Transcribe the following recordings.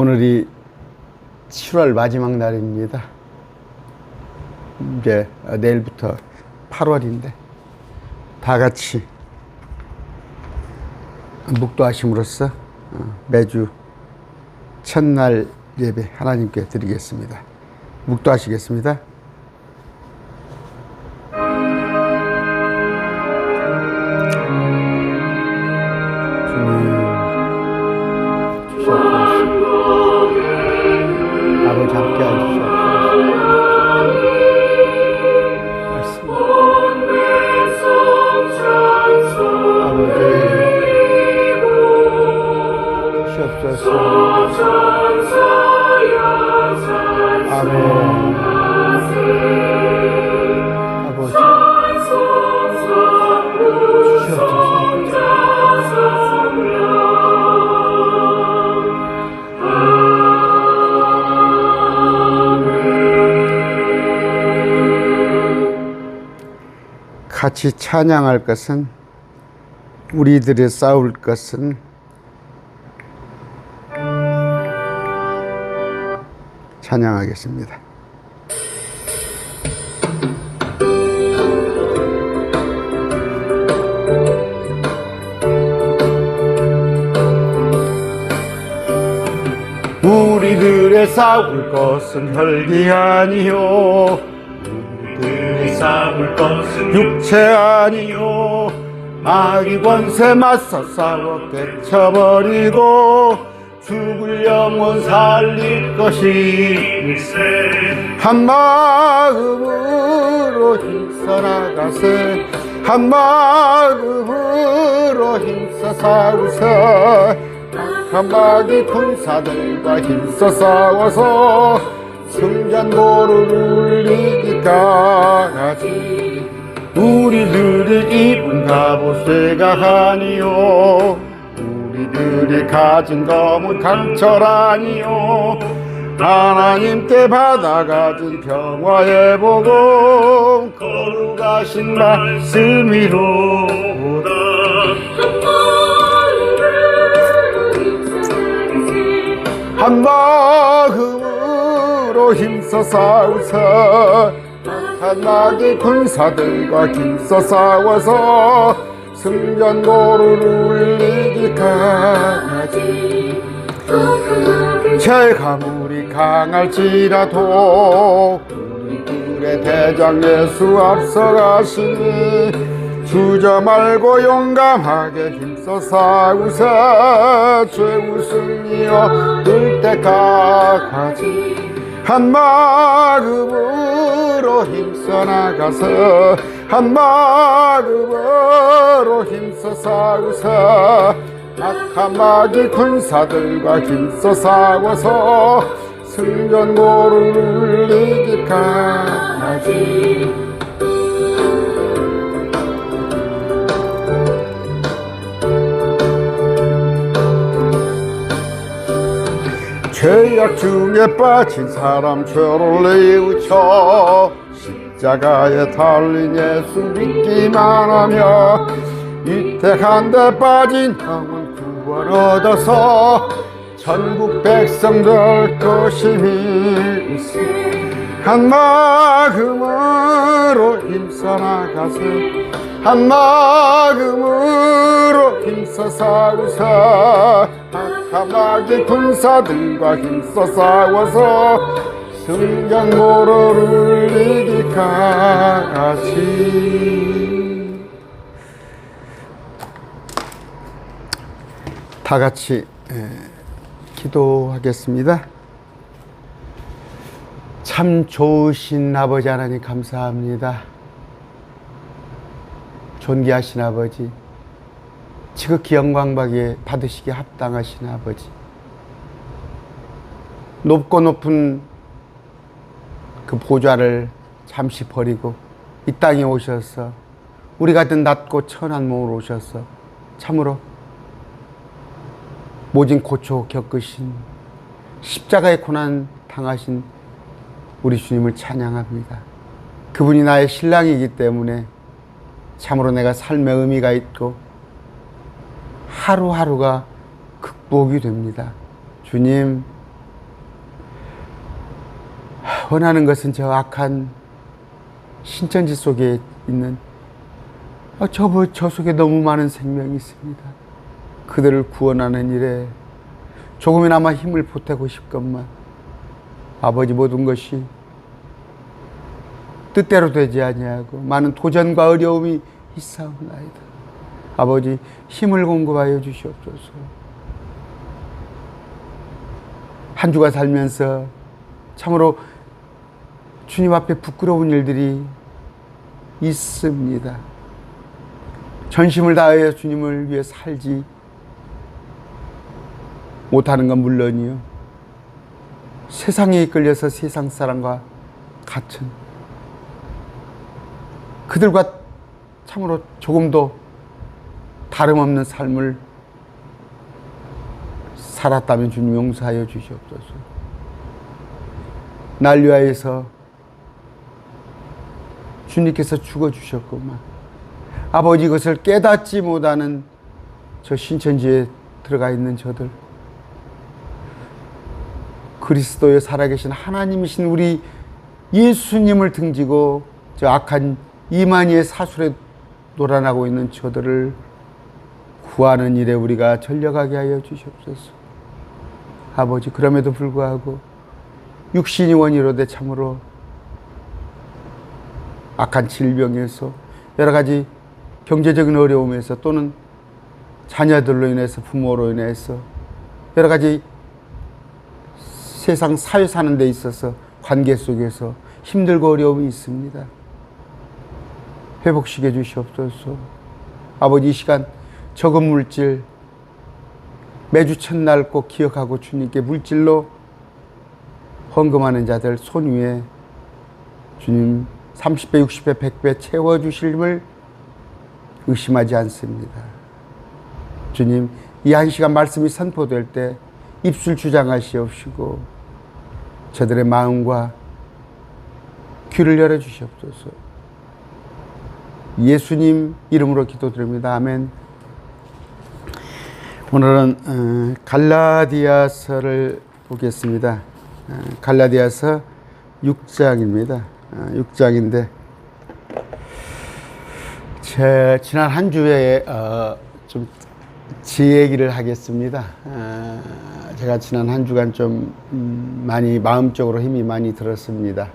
오늘이 7월 마지막 날입니다. 이제 내일부터 8월인데 다 같이 묵도하심으로써 매주 첫날 예배 하나님께 드리겠습니다. 묵도하시겠습니다. 아버지 함께 같이 찬양할 것은, 우리들이 싸울 것은 찬양하겠습니다. 우리들의 싸울 것은 혈기 아니요, 우리들의 싸울 것은 육체 아니요, 마귀 권세 맞서 싸워 깨쳐버리고 죽을 영혼 살릴 것일세. 한 마음으로 힘써 나가세, 한 마음으로 힘써 싸우세. 한 마귀 군사들과 힘써 싸워서 승전보를 울리기까지 우리들이 입은 갑옷쇠가 아니요, 우리들이 가진 검은 강철 아니요, 하나님께 받아가진 평화의 복음 거룩하신 말씀이로다. 한 마음으로 힘써 싸우서 한 마귀 군사들과 힘써 싸워서 승전보를 울리기까지. 제 가물이 강할지라도 우리들의 대장 예수 앞서가시니 주저 말고 용감하게 힘써 싸우세. 최후 승리 얻을 때까지 한 마음으로 힘써 나가서 한 마음으로 힘써 싸우세. 악한 마귀 군사들과 힘써 싸워서 승전보를 울리기까지. 죄악 중에 빠진 사람 죄를 뉘우쳐 십자가에 달린 예수 믿기만 하며 위태한 데 빠진 영혼 구원 얻어서 전국 백성 될 것이니 한 마음으로 힘써 나가세, 한 마음으로 힘써 싸우세. 악한 마귀 군사들과 힘써 싸워서 승전보를 울리기까지. 다 같이 기도하겠습니다. 참 좋으신 아버지 하나님 감사합니다. 존귀하신 아버지, 지극히 영광 받으시기에 합당하신 아버지, 높고 높은 그 보좌를 잠시 버리고 이 땅에 오셔서 우리 같은 낮고 천한 몸으로 오셔서 참으로 모진 고초 겪으신 십자가의 고난 당하신 우리 주님을 찬양합니다. 그분이 나의 신랑이기 때문에 참으로 내가 삶의 의미가 있고 하루하루가 극복이 됩니다. 주님, 원하는 것은 저 악한 신천지 속에 있는 저 속에 너무 많은 생명이 있습니다. 그들을 구원하는 일에 조금이나마 힘을 보태고 싶건만 아버지, 모든 것이 뜻대로 되지 아니하고 많은 도전과 어려움이 있사옵나이다. 아버지, 힘을 공급하여 주시옵소서. 한 주간 살면서 참으로 주님 앞에 부끄러운 일들이 있습니다. 전심을 다하여 주님을 위해 살지 못하는 건 물론이요, 세상에 이끌려서 세상 사람과 같은 그들과 참으로 조금도 다름없는 삶을 살았다면 주님 용서하여 주시옵소서. 날 위하여서 주님께서 죽어주셨구만. 아버지, 이것을 깨닫지 못하는 저 신천지에 들어가 있는 저들, 그리스도의 살아계신 하나님이신 우리 예수님을 등지고 저 악한 이만희의 사술에 놀아나고 있는 저들을 구하는 일에 우리가 전력하게 하여 주시옵소서. 아버지, 그럼에도 불구하고 육신이 원이로되 참으로 악한 질병에서, 여러 가지 경제적인 어려움에서, 또는 자녀들로 인해서, 부모로 인해서 여러 가지 세상 사회 사는 데 있어서 관계 속에서 힘들고 어려움이 있습니다. 회복시켜 주시옵소서. 아버지, 이 시간 적은 물질 매주 첫날 꼭 기억하고 주님께 물질로 헌금하는 자들 손 위에 주님 30배, 60배, 100배 채워주실님을 의심하지 않습니다. 주님, 이 한 시간 말씀이 선포될 때 입술 주장하시옵시고 저들의 마음과 귀를 열어주시옵소서. 예수님 이름으로 기도드립니다. 아멘. 오늘은 갈라디아서를 보겠습니다. 갈라디아서 6장입니다. 6장인데 지난 한 주에 좀 제 얘기를 하겠습니다. 제가 지난 한 주간 좀 많이 마음적으로 힘이 많이 들었습니다.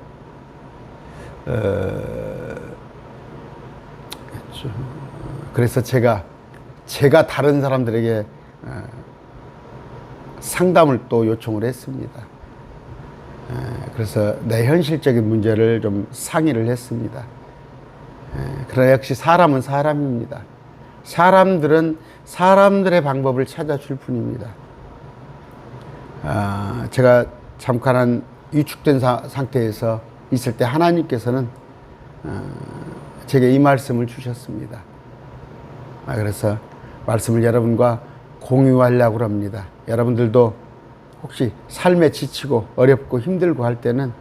그래서 제가 다른 사람들에게 상담을 또 요청을 했습니다. 그래서 내 현실적인 문제를 좀 상의를 했습니다. 그러나 역시 사람은 사람입니다. 사람들은 사람들의 방법을 찾아줄 뿐입니다. 제가 잠깐 위축된 상태에서 있을 때 하나님께서는 제게 이 말씀을 주셨습니다. 그래서 말씀을 여러분과 공유하려고 합니다. 여러분들도 혹시 삶에 지치고 어렵고 힘들고 할 때는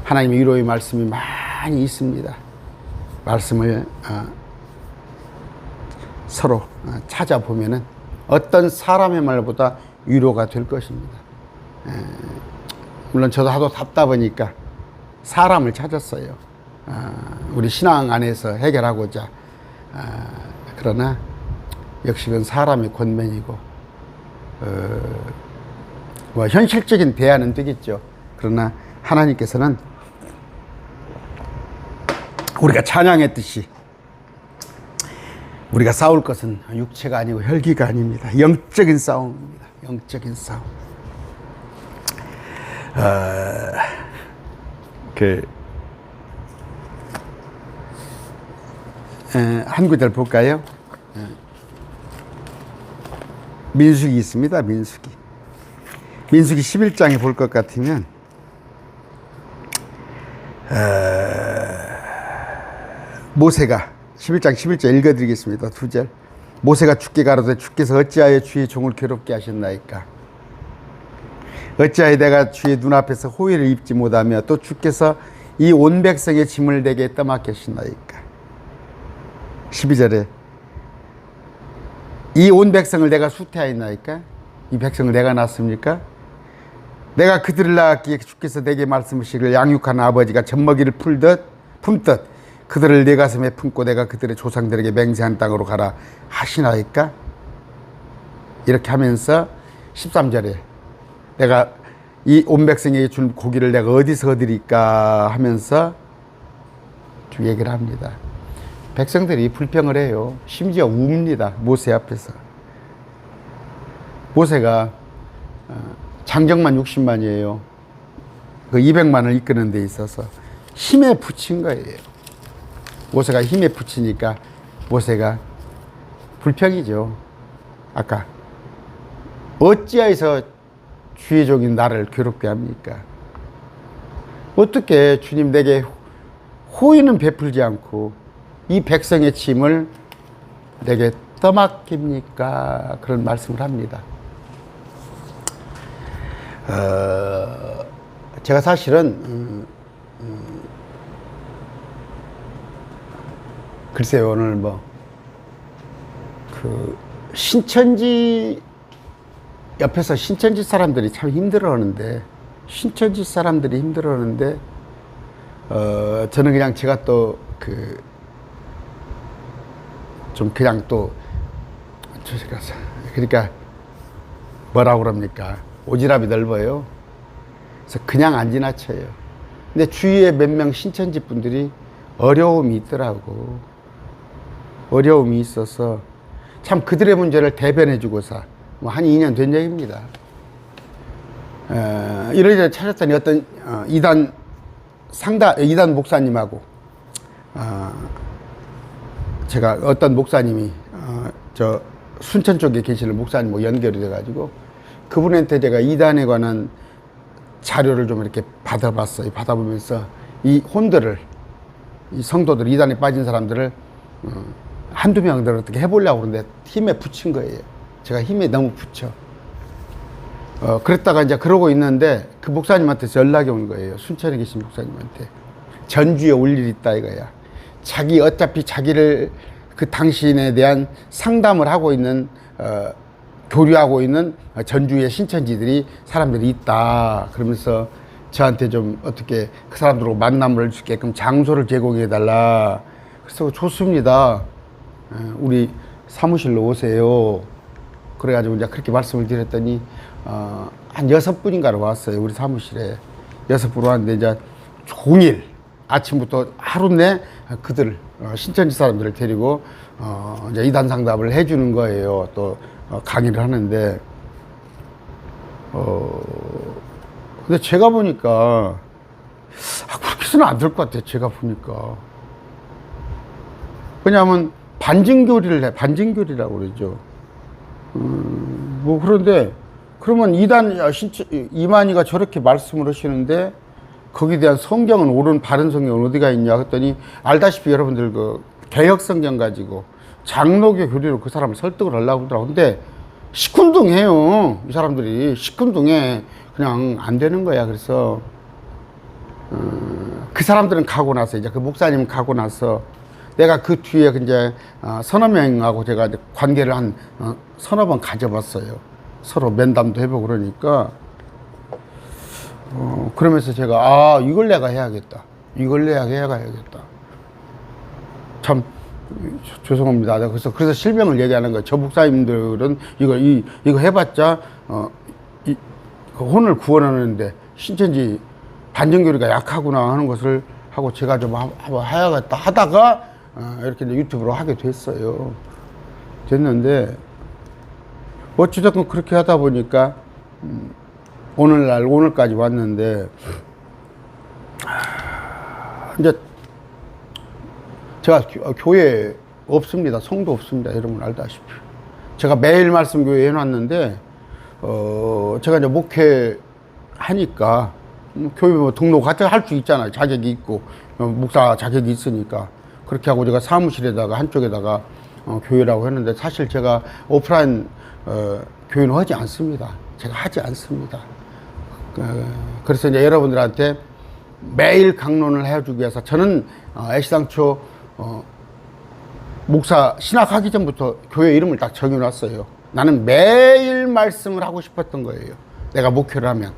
하나님의 위로의 말씀이 많이 있습니다. 말씀을 서로 찾아보면은 어떤 사람의 말보다 위로가 될 것입니다. 물론 저도 하도 답답하니까 사람을 찾았어요. 우리 신앙 안에서 해결하고자. 그러나 역시 그건 사람의 권면이고 뭐 현실적인 대안은 되겠죠. 그러나 하나님께서는 우리가 찬양했듯이 우리가 싸울 것은 육체가 아니고 혈기가 아닙니다. 영적인 싸움입니다. 영적인 싸움. 한 구절 볼까요? 민수기 있습니다. 민수기 11장에 볼 것 같으면 모세가 11장 11절 읽어드리겠습니다. 2절. 모세가 주께 가로되 주께서 어찌하여 주의 종을 괴롭게 하셨나이까? 어찌하여 내가 주의 눈앞에서 호의를 입지 못하며 또 주께서 이 온 백성의 짐을 내게 떠맡겼나이까? 12절에 이 온 백성을 내가 수태하였나이까? 이 백성을 내가 낳습니까? 내가 그들을 낳았기에 주께서 내게 말씀하시기를 양육한 아버지가 젖먹이를 품듯 그들을 내 가슴에 품고 내가 그들의 조상들에게 맹세한 땅으로 가라 하시나이까? 이렇게 하면서 13절에 내가 이 온 백성에게 준 고기를 내가 어디서 얻으리까 하면서 쭉 얘기를 합니다. 백성들이 불평을 해요. 심지어 웁니다. 모세 앞에서. 모세가 장정만 60만이에요. 그 200만을 이끄는 데 있어서 힘에 부친 거예요. 모세가 힘에 부치니까 모세가 불평이죠. 아까 어찌하여서 주의 종인 나를 괴롭게 합니까? 어떻게 주님 내게 호의는 베풀지 않고 이 백성의 짐을 내게 떠맡깁니까? 그런 말씀을 합니다. 제가 사실은 글쎄요, 오늘 신천지 옆에서 신천지 사람들이 참 힘들어하는데 저는 그냥 제가 또 그러니까 뭐라고 그럽니까? 오지랖이 넓어요. 그래서 그냥 안 지나쳐요. 근데 주위에 몇 명 신천지 분들이 어려움이 있더라고. 어려움이 있어서 참 그들의 문제를 대변해주고서 한 2년 된 얘기입니다. 이러저러 찾았더니 어떤 이단 목사님하고 제가 어떤 목사님이 저 순천 쪽에 계시는 목사님하고 연결이 돼가지고 그분한테 제가 이단에 관한 자료를 좀 이렇게 받아봤어요. 받아보면서 이 혼들을, 이 성도들, 이단에 빠진 사람들을 한두 명들 어떻게 해보려고 그러는데 힘에 붙인 거예요. 제가 힘에 너무 붙여. 그랬다가 이제 그러고 있는데 그 목사님한테서 연락이 온 거예요. 순천에 계신 목사님한테. 전주에 올 일 있다 이거야. 어차피 자기를 그 당신에 대한 상담을 하고 있는, 교류하고 있는 전주의 신천지들이 사람들이 있다. 그러면서 저한테 좀 어떻게 그 사람들하고 만남을 할 수 있게끔 장소를 제공해 달라. 그래서 좋습니다. 우리 사무실로 오세요. 그래가지고 이제 그렇게 말씀을 드렸더니, 한 6분인가로 왔어요. 우리 사무실에. 6분 왔는데 이제 종일 아침부터 하루 내 그들, 신천지 사람들을 데리고, 이제 이단 상담을 해주는 거예요. 또, 강의를 하는데, 근데 제가 보니까, 그렇게 해서는 안 될 것 같아요. 제가 보니까. 왜냐하면 반증교리라고 그러죠. 그런데, 그러면 이만희가 저렇게 말씀을 하시는데, 거기에 대한 성경은 바른 성경은 어디가 있냐 했더니, 알다시피 여러분들 개혁 성경 가지고 장로교 교리로 그 사람을 설득을 하려고 하더라고요. 근데 시큰둥해요. 이 사람들이 시큰둥해. 그냥 안 되는 거야. 그래서 그 사람들은 가고 나서, 이제 그 목사님은 가고 나서 내가 그 뒤에 이제 서너 명하고 제가 관계를 한 서너 번 가져봤어요. 서로 면담도 해보고 그러니까 그러면서 제가 이걸 내가 해야겠다. 이걸 내가 해야겠다. 참 죄송합니다. 그래서 실명을 얘기하는 거예요. 저 목사님들은 이거 해봤자 그 혼을 구원하는데 신천지 반정교리가 약하구나 하는 것을 하고 제가 좀 해야겠다 하다가 이렇게 이제 유튜브로 하게 됐는데 어찌됐건 그렇게 하다 보니까 오늘까지 왔는데 이제 제가 교회 없습니다. 성도 없습니다. 여러분 알다시피. 제가 매일 말씀 교회 해놨는데, 제가 이제 목회하니까, 교회 등록 같이 할 수 있잖아요. 자격이 있고, 목사 자격이 있으니까. 그렇게 하고 제가 사무실에다가, 한쪽에다가, 교회라고 했는데, 사실 제가 오프라인, 교회는 하지 않습니다. 제가 하지 않습니다. 그래서 이제 여러분들한테 매일 강론을 해주기 위해서 저는, 애시당초, 목사 신학하기 전부터 교회 이름을 딱 정해놨어요. 나는 매일 말씀을 하고 싶었던 거예요. 내가 목회를 하면.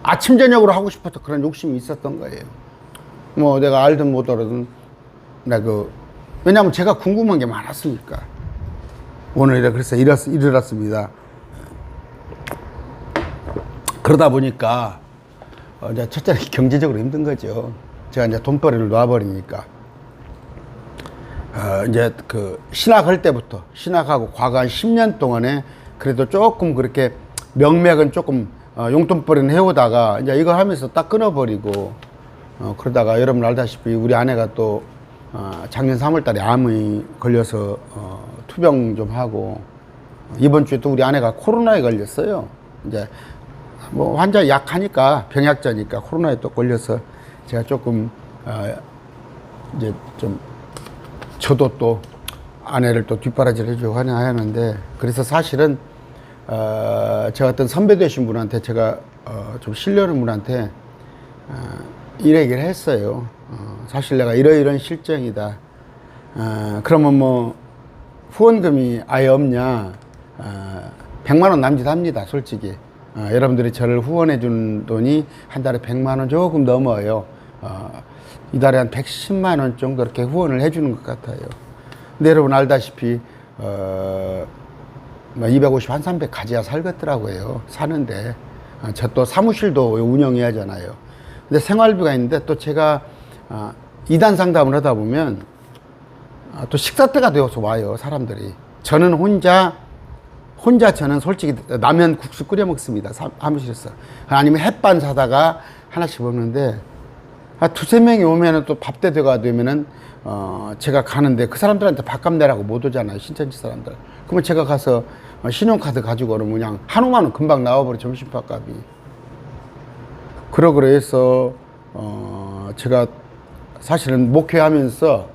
아침 저녁으로 하고 싶어서 그런 욕심이 있었던 거예요. 뭐 내가 알든 못 알든 왜냐하면 제가 궁금한 게 많았으니까. 오늘 그래서 일어났습니다. 그러다 보니까 이제 첫째는 경제적으로 힘든 거죠. 제가 이제 돈벌이를 놔버리니까 이제 신학할 때부터 신학하고 과거 한 10년 동안에 그래도 조금 그렇게 명맥은 조금 용돈벌이는 해오다가 이제 이거 하면서 딱 끊어버리고 그러다가 여러분 알다시피 우리 아내가 또 작년 3월 달에 암이 걸려서 투병 좀 하고 이번 주에 또 우리 아내가 코로나에 걸렸어요. 이제 뭐 환자 약하니까 병약자니까 코로나에 또 걸려서 제가 조금 이제 좀 저도 또 아내를 또 뒷바라지를 해주고 하는데 그래서 사실은 저 어떤 선배 되신 분한테 제가 좀 신뢰하는 분한테 이 얘기를 했어요. 사실 내가 이러이러한 실정이다. 그러면 뭐 후원금이 아예 없냐? 100만 원 남짓합니다, 솔직히. 여러분들이 저를 후원해 준 돈이 한 달에 100만 원 조금 넘어요. 이달에 한 110만 원 정도 이렇게 후원을 해 주는 것 같아요. 근데 여러분 알다시피 250, 한 300 가져야 살겠더라고요. 사는데 저 또 사무실도 운영해야 하잖아요. 근데 생활비가 있는데 또 제가 2단 상담을 하다 보면 또 식사 때가 되어서 와요, 사람들이. 저는 혼자 저는 솔직히 라면 국수 끓여 먹습니다, 사무실에서. 아니면 햇반 사다가 하나씩 먹는데 두세 명이 오면은 또 밥때 돼가 되면은 제가 가는데 그 사람들한테 밥값 내라고 못 오잖아요, 신천지 사람들. 그러면 제가 가서 신용카드 가지고 오면 그냥 한우만 원 금방 나와버려, 점심밥값이. 그래서 제가 사실은 목회하면서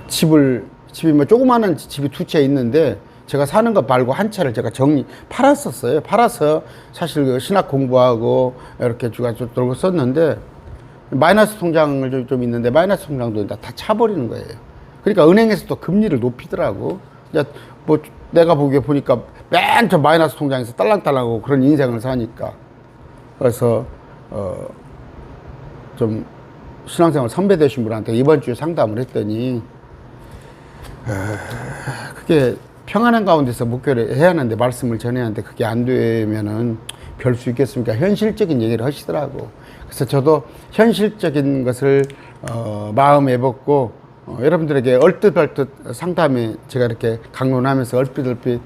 집이 뭐 조그마한 집이 두 채 있는데 제가 사는 것 말고 한 채를 제가 팔았었어요. 팔아서 사실 그 신학 공부하고 이렇게 주가 좀 들고 썼는데 마이너스 통장을 좀 있는데 마이너스 통장도 다 차버리는 거예요. 그러니까 은행에서 또 금리를 높이더라고. 뭐 내가 보니까 맨 저 마이너스 통장에서 딸랑딸랑하고 그런 인생을 사니까. 그래서 좀 신앙생활 선배 되신 분한테 이번 주에 상담을 했더니 그게 평안한 가운데서 목회를 해야 하는데 말씀을 전해야 하는데 그게 안 되면은 별 수 있겠습니까? 현실적인 얘기를 하시더라고. 그래서 저도 현실적인 것을 마음에 먹고 여러분들에게 얼뜻얼뜻 상담에 제가 이렇게 강론하면서 얼핏얼핏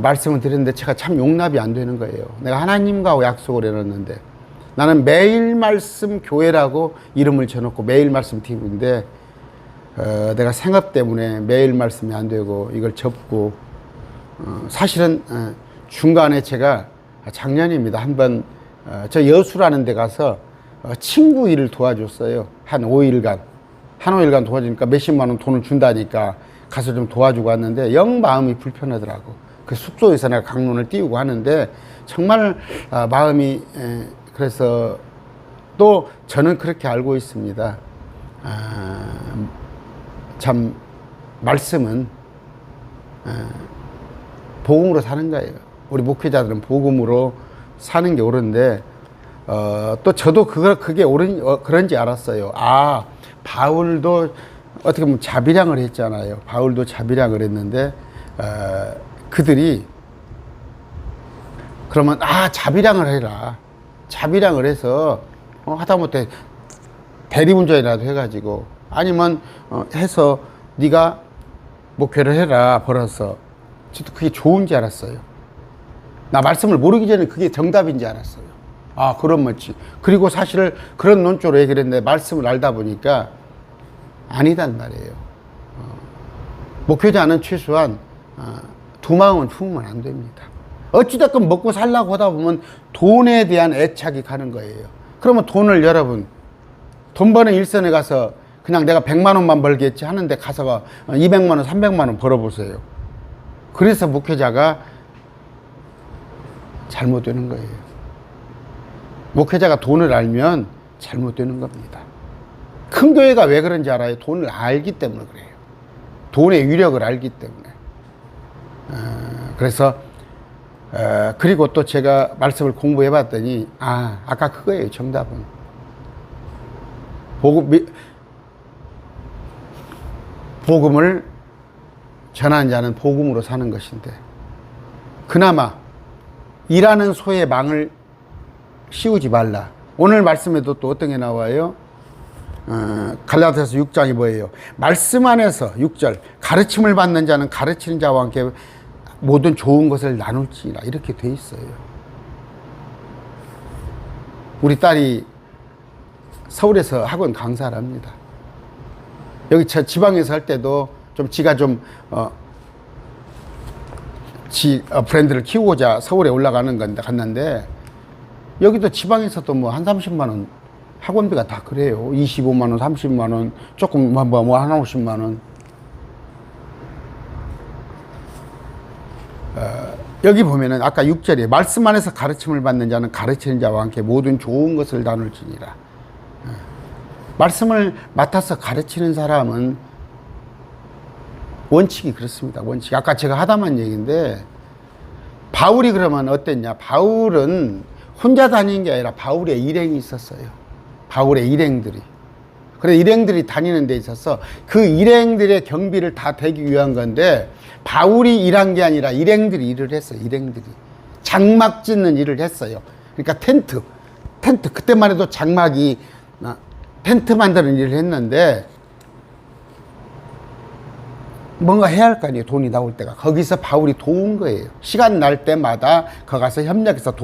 말씀을 드렸는데 제가 참 용납이 안 되는 거예요. 내가 하나님과 약속을 해놨는데 나는 매일 말씀 교회라고 이름을 쳐놓고 매일 말씀 팀인데 내가 생업 때문에 매일 말씀이 안 되고 이걸 접고 사실은 중간에 제가 작년입니다. 한번 저 여수라는 데 가서 친구 일을 도와줬어요. 한 5일간 도와주니까 몇십만 원 돈을 준다니까 가서 좀 도와주고 왔는데 영 마음이 불편하더라고. 그 숙소에서 내가 강론을 띄우고 하는데 정말 마음이 그래서 또 저는 그렇게 알고 있습니다. 참 말씀은 복음으로 사는 거예요. 우리 목회자들은 복음으로 사는 게 옳은데 또 저도 그게 그런지 알았어요. 바울도 어떻게 보면 자비량을 했잖아요. 바울도 자비량을 했는데 그들이 그러면 자비량을 해라. 자비량을 해서 하다못해 대리운전이라도 해가지고 아니면 해서 네가 목회를 해라 벌어서. 저도 그게 좋은지 알았어요. 나 말씀을 모르기 전에 그게 정답인지 알았어요. 그런 멋지. 그리고 사실 그런 논조로 얘기를 했는데 말씀을 알다 보니까 아니단 말이에요. 목회자는 최소한 두 마음은 품으면 안 됩니다. 어찌됐건 먹고 살라고 하다 보면 돈에 대한 애착이 가는 거예요. 그러면 돈을 여러분 돈 버는 일선에 가서 그냥 내가 100만 원만 벌겠지 하는데 가서 200만 원, 300만 원 벌어보세요. 그래서 목회자가 잘못되는 거예요. 목회자가 돈을 알면 잘못되는 겁니다. 큰 교회가 왜 그런지 알아요? 돈을 알기 때문에 그래요. 돈의 위력을 알기 때문에. 그래서 그리고 또 제가 말씀을 공부해 봤더니, 아까 그거예요, 정답은. 복음을 전하는 자는 복음으로 사는 것인데, 그나마 일하는 소의 망을 씌우지 말라. 오늘 말씀에도 또 어떤 게 나와요? 갈라디아서 6장이 뭐예요? 말씀 안에서 6절, 가르침을 받는 자는 가르치는 자와 함께 모든 좋은 것을 나눌지라, 이렇게 돼 있어요. 우리 딸이 서울에서 학원 강사를 합니다. 여기 지방에서 할 때도 좀 지가 좀 브랜드를 키우고자 서울에 올라가는 건데 갔는데, 여기도 지방에서도 뭐 한 30만 원 학원비가 다 그래요. 25만 원, 30만 원, 조금 한 50만 원. 여기 보면은 아까 6절에 말씀 안에서 가르침을 받는 자는 가르치는 자와 함께 모든 좋은 것을 나눌지니라. 말씀을 맡아서 가르치는 사람은 원칙이 그렇습니다. 원칙. 아까 제가 하다만 얘기인데, 바울이 그러면 어땠냐? 바울은 혼자 다니는 게 아니라 바울의 일행이 있었어요. 바울의 일행들이. 그래서 일행들이 다니는 데 있어서 그 일행들의 경비를 다 대기 위한 건데, 바울이 일한 게 아니라 일행들이 일을 했어요. 일행들이. 장막 짓는 일을 했어요. 그러니까 텐트. 그때만 해도 장막이 텐트 만드는 일을 했는데, 뭔가 해야 할 거 아니에요. 돈이 나올 때가. 거기서 바울이 도운 거예요. 시간 날 때마다 거기 가서 협력해서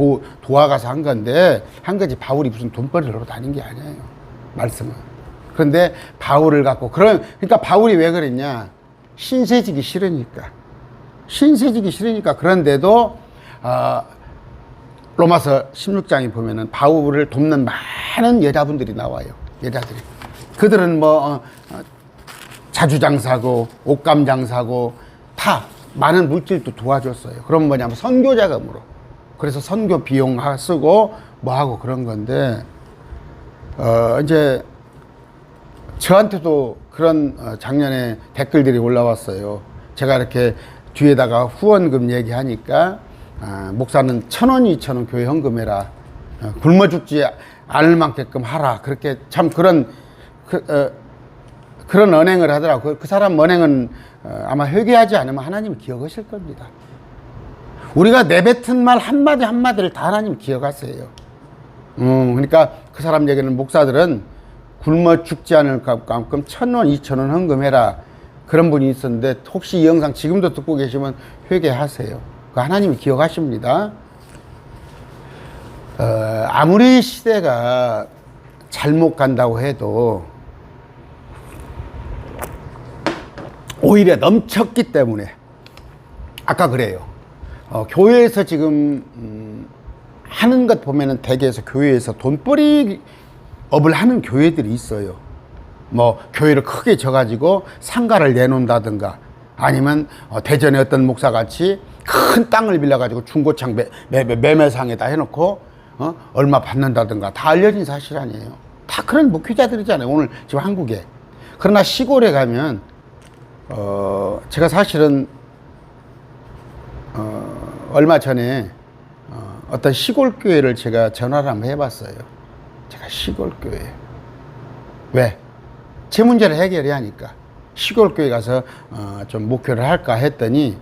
도와가서 한 건데, 한 거지. 바울이 무슨 돈벌이로 다닌 게 아니에요. 말씀은. 그런데 바울을 갖고, 그러니까 바울이 왜 그랬냐? 신세지기 싫으니까. 그런데도, 로마서 16장에 보면은 바울을 돕는 많은 여자분들이 나와요. 여자들이. 그들은 자주장사고, 옷감장사고, 다 많은 물질도 도와줬어요. 그럼 뭐냐면 선교 자금으로. 그래서 선교 비용 쓰고, 하고 그런 건데, 이제, 저한테도 그런 작년에 댓글들이 올라왔어요. 제가 이렇게 뒤에다가 후원금 얘기하니까, 목사는 1,000원, 2,000원 교회 헌금해라. 굶어 죽지 않을 만큼 하라. 그렇게 참 그런 언행을 하더라고요. 그 사람 언행은 아마 회개하지 않으면 하나님 기억하실 겁니다. 우리가 내뱉은 말 한마디 한마디를 다 하나님 기억하세요. 그러니까 그 사람 얘기는, 목사들은 굶어 죽지 않을 만큼 1,000원, 2,000원 헌금해라. 그런 분이 있었는데, 혹시 이 영상 지금도 듣고 계시면 회개하세요. 하나님이 기억하십니다. 아무리 시대가 잘못 간다고 해도 오히려 넘쳤기 때문에, 아까 그래요. 교회에서 지금 하는 것 보면은 대개에서 교회에서 돈벌이 업을 하는 교회들이 있어요. 교회를 크게 져가지고 상가를 내놓는다든가, 아니면 대전에 어떤 목사같이 큰 땅을 빌려가지고 중고창 매매상에다 해놓고 얼마 받는다든가, 다 알려진 사실 아니에요. 다 그런 목회자들이잖아요, 오늘 지금 한국에. 그러나 시골에 가면 제가 사실은 얼마 전에 어떤 시골 교회를 제가 전화를 한번 해봤어요. 제가 시골 교회. 왜? 제 문제를 해결해야 하니까 시골 교회 가서 좀 목회를 할까 했더니,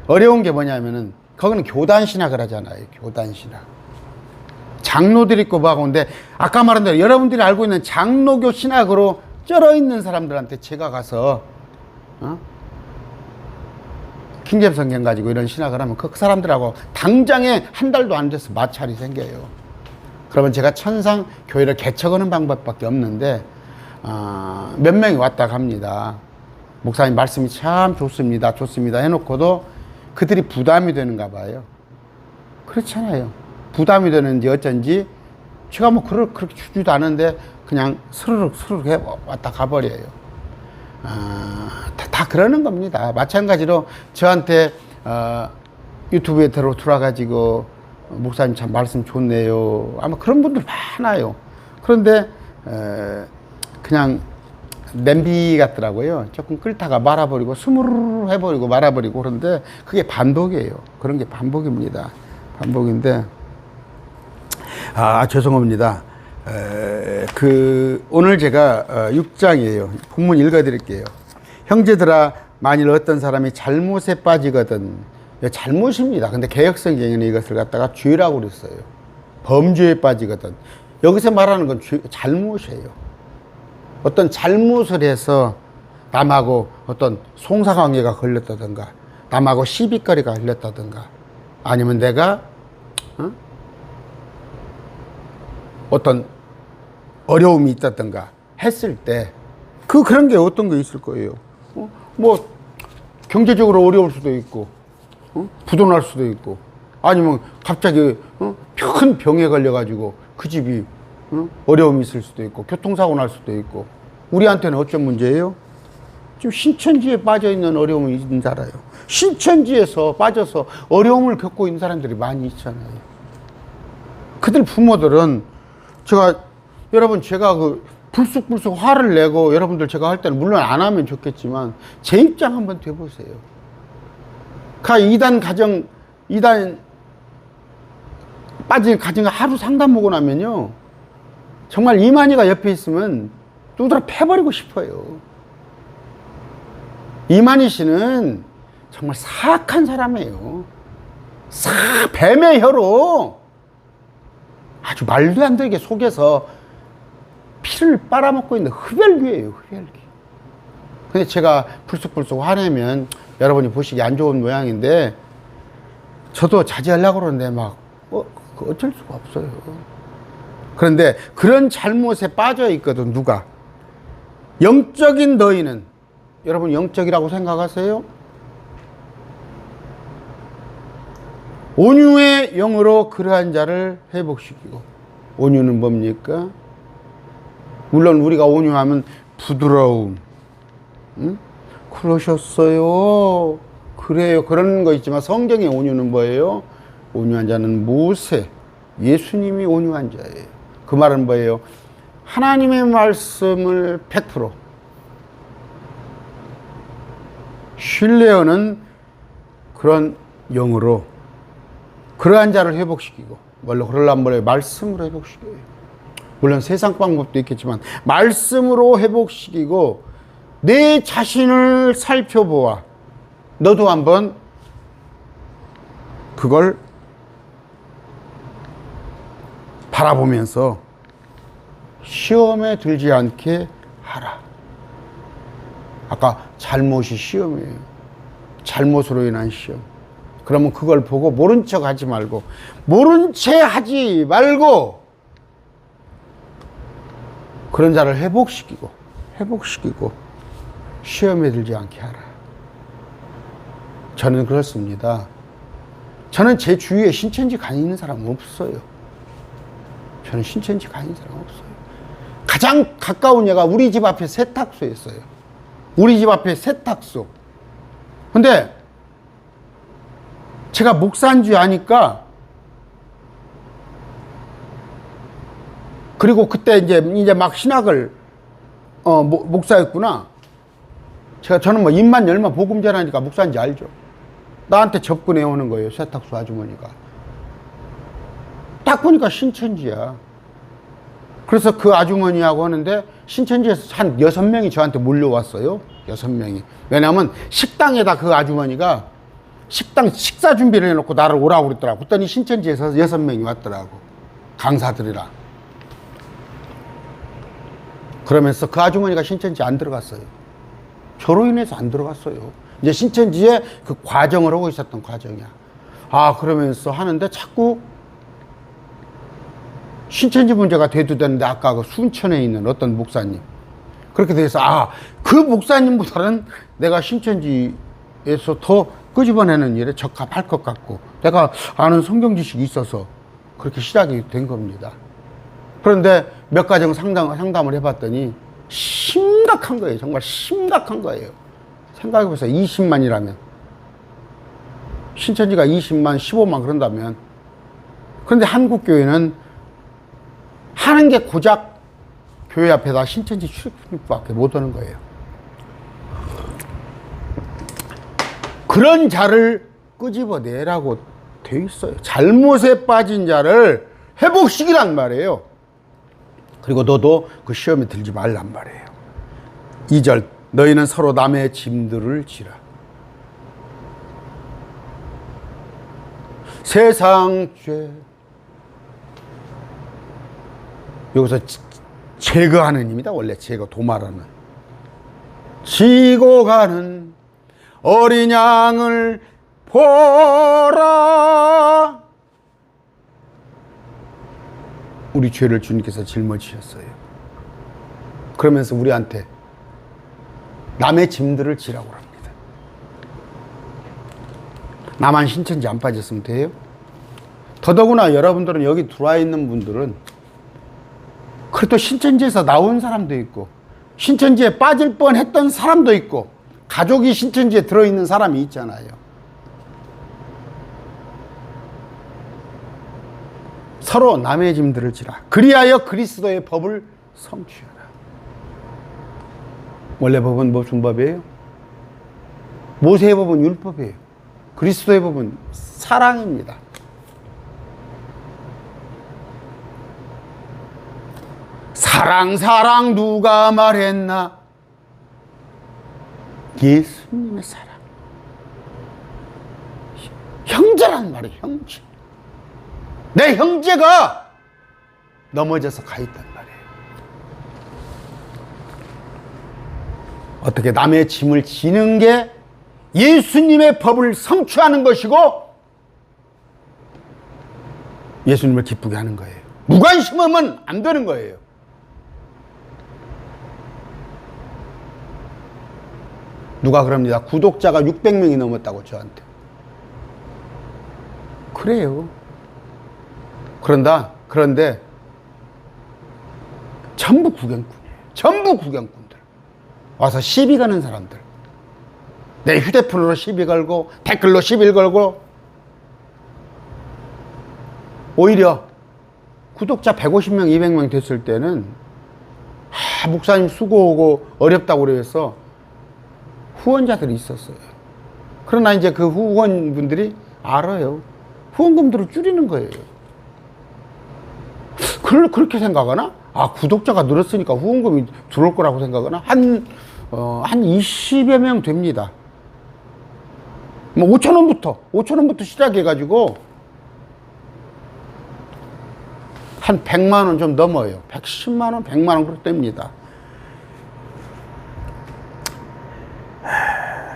어려운 게 뭐냐면은 거기는 교단 신학을 하잖아요. 교단 신학. 장로들 있고 뭐하고. 근데 아까 말한 대로 여러분들이 알고 있는 장로교 신학으로 쩔어 있는 사람들한테 제가 가서 킹제임 성경 가지고 이런 신학을 하면 그 사람들하고 당장에 한 달도 안 돼서 마찰이 생겨요. 그러면 제가 천상 교회를 개척하는 방법밖에 없는데, 몇 명이 왔다 갑니다. 목사님 말씀이 참 좋습니다 해놓고도 그들이 부담이 되는가 봐요. 그렇잖아요. 부담이 되는지 어쩐지 제가 그렇게 주지도 않은데 그냥 스르륵 왔다 가버려요. 다 그러는 겁니다. 마찬가지로 저한테 유튜브에 들어와가지고, 목사님 참 말씀 좋네요. 아마 그런 분들 많아요. 그런데 그냥 냄비 같더라고요. 조금 끓다가 말아버리고 스무르르 해버리고 말아버리고, 그런데 그게 반복이에요. 그런 게 반복입니다. 반복인데, 죄송합니다. 오늘 제가 6장이에요. 본문 읽어드릴게요. 형제들아, 만일 어떤 사람이 잘못에 빠지거든. 잘못입니다. 근데 개역성경에는 이것을 갖다가 죄라고 그랬어요. 범죄에 빠지거든. 여기서 말하는 건 잘못이에요. 어떤 잘못을 해서 남하고 어떤 송사관계가 걸렸다든가, 남하고 시비거리가 걸렸다든가, 아니면 내가 어떤 어려움이 있다든가 했을 때, 그런 게 어떤 게 있을 거예요. 뭐 경제적으로 어려울 수도 있고, 부도날 수도 있고, 아니면 갑자기 큰 병에 걸려가지고 그 집이 어려움이 있을 수도 있고, 교통사고 날 수도 있고. 우리한테는 어떤 문제예요? 지금 신천지에 빠져 있는 어려움이 있는 사람이에요. 신천지에서 빠져서 어려움을 겪고 있는 사람들이 많이 있잖아요. 그들 부모들은 여러분 제가 불쑥불쑥 화를 내고 여러분들 제가 할 때는 물론 안 하면 좋겠지만 제 입장 한번 돼보세요. 이단 빠진 가정을 하루 상담하고 나면요, 정말 이만희가 옆에 있으면 두드러 패버리고 싶어요. 이만희 씨는 정말 사악한 사람이에요. 뱀의 혀로 아주 말도 안 되게 속에서 피를 빨아먹고 있는 흡혈귀예요, 흡혈귀. 근데 제가 불쑥불쑥 화내면 여러분이 보시기 안 좋은 모양인데, 저도 자제하려고 그러는데 어쩔 수가 없어요. 그런데 그런 잘못에 빠져 있거든, 누가. 영적인 너희는, 여러분 영적이라고 생각하세요? 온유의 영으로 그러한 자를 회복시키고. 온유는 뭡니까? 물론 우리가 온유하면 부드러움, 그러셨어요, 그래요, 그런 거 있지만 성경의 온유는 뭐예요? 온유한 자는 모세, 예수님이 온유한 자예요. 그 말은 뭐예요? 하나님의 말씀을 100% 신뢰하는 그런 영으로 그러한 자를 회복시키고, 그러려면 뭐예요? 말씀으로 회복시켜요. 물론 세상 방법도 있겠지만 말씀으로 회복시키고, 내 자신을 살펴보아. 너도 한번 그걸 바라보면서 시험에 들지 않게 하라. 아까 잘못이 시험이에요. 잘못으로 인한 시험. 그러면 그걸 보고 모른 척 하지 말고, 그런 자를 회복시키고 시험에 들지 않게 하라. 저는 그렇습니다. 저는 제 주위에 신천지 가 있는 사람은 없어요. 저는 신천지 가 있는 사람 없어요. 가장 가까운 예가 우리 집 앞에 세탁소였어요. 우리 집 앞에 세탁소. 근데 제가 목사인 줄 아니까, 그리고 그때 이제 막 신학을 목사였구나. 저는 입만 열면 복음 전하니까 목사인지 알죠. 나한테 접근해 오는 거예요, 세탁소 아주머니가. 딱 보니까 신천지야. 그래서 그 아주머니하고 하는데, 신천지에서 한 6명이 저한테 몰려왔어요. 6명이. 왜냐면 식당에다 그 아주머니가 식사 준비를 해놓고 나를 오라고 그랬더라고. 그랬더니 신천지에서 6명이 왔더라고, 강사들이랑. 그러면서 그 아주머니가 신천지 안 들어갔어요. 저로 인해서 안 들어갔어요. 이제 신천지에 그 과정을 하고 있었던 과정이야. 그러면서 하는데 자꾸 신천지 문제가 대두되는데, 아까 그 순천에 있는 어떤 목사님. 그렇게 돼서, 그 목사님보다는 내가 신천지에서 더 끄집어내는 일에 적합할 것 같고, 내가 아는 성경 지식이 있어서 그렇게 시작이 된 겁니다. 그런데 몇 가정 상담을 해봤더니 심각한 거예요. 정말 심각한 거예요. 생각해보세요. 20만이라면. 신천지가 20만, 15만 그런다면. 그런데 한국교회는 하는 게 고작 교회 앞에다 신천지 출입밖에 못 하는 거예요. 그런 자를 끄집어내라고 되어 있어요. 잘못에 빠진 자를 회복시키란 말이에요. 그리고 너도 그 시험에 들지 말란 말이에요. 2절, 너희는 서로 남의 짐들을 지라. 세상 죄, 여기서 제거하는 입니다. 원래 제거, 도말하는. 지고 가는 어린 양을 보라. 우리 죄를 주님께서 짊어지셨어요. 그러면서 우리한테 남의 짐들을 지라고 합니다. 나만 신천지 안 빠졌으면 돼요? 더더구나 여러분들은, 여기 들어와 있는 분들은 그래도 신천지에서 나온 사람도 있고 신천지에 빠질 뻔했던 사람도 있고 가족이 신천지에 들어있는 사람이 있잖아요. 서로 남의 짐들을 지라. 그리하여 그리스도의 법을 성취하라. 원래 법은 무슨 법이에요? 모세의 법은 율법이에요. 그리스도의 법은 사랑입니다. 사랑 누가 말했나? 예수님의 사랑. 형제란 말이에요. 형제. 내 형제가 넘어져서 가 있단 말이에요. 어떻게 남의 짐을 지는 게 예수님의 법을 성취하는 것이고 예수님을 기쁘게 하는 거예요. 무관심하면 안 되는 거예요. 누가 그럽니다. 구독자가 600명이 넘었다고 저한테. 그래요. 그런데 전부 구경꾼이에요. 전부 구경꾼들. 와서 시비 가는 사람들. 내 휴대폰으로 시비 걸고 댓글로 시비 걸고. 오히려 구독자 150명, 200명 됐을 때는 목사님 수고하고 어렵다고 그래서 후원자들이 있었어요. 그러나 이제 그 후원분들이 알아요. 후원금들을 줄이는 거예요. 그렇게 생각하나? 아, 구독자가 늘었으니까 후원금이 들어올 거라고 생각하나? 한 20여 명 됩니다. 뭐 5,000원부터 시작해가지고 한 100만 원 좀 넘어요. 110만 원, 100만 원 그렇게 됩니다.